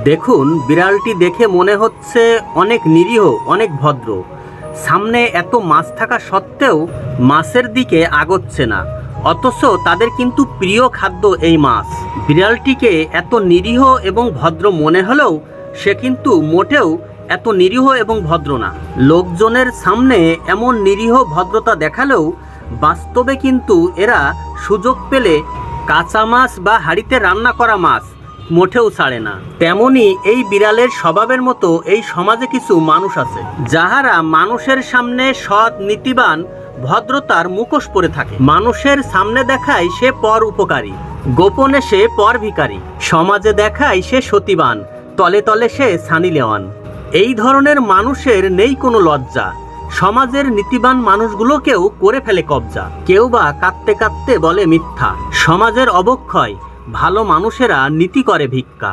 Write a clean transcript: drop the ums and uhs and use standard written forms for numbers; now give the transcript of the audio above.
দেখুন, বিড়ালটি দেখে মনে হচ্ছে অনেক নিরীহ, অনেক ভদ্র। সামনে এত মাছ থাকা সত্ত্বেও মাছের দিকে আগোচ্ছে না, অথচ তাদের কিন্তু প্রিয় খাদ্য এই মাছ। বিড়ালটিকে এত নিরীহ এবং ভদ্র মনে হলেও সে কিন্তু মোটেও এত নিরীহ এবং ভদ্র না। লোকজনের সামনে এমন নিরীহ ভদ্রতা দেখালেও বাস্তবে কিন্তু এরা সুযোগ পেলে কাঁচা মাছ বা হাঁড়িতে রান্না করা মাছ মোটেও ছাড়ে না। তেমনি এই বিড়ালের স্বভাবের মতো এই সমাজে কিছু মানুষ আছে যাহারা মানুষের সামনে সৎ, নীতিবান, ভদ্রতার মুখোশ পরে থাকে। মানুষের সামনে দেখায় সে পর উপকারী, গোপনে সে পর ভিখারি। সমাজে দেখায় সে সতীবান, তলে তলে সে সানি লেওয়ান। এই ধরনের মানুষের নেই কোনো লজ্জা। সমাজের নীতিবান মানুষগুলোকেও করে ফেলে কবজা। কেউ বা কাঁদতে কাঁদতে বলে মিথ্যা। সমাজের অবক্ষয়, ভালো মানুষেরা নীতি করে ভিক্ষা।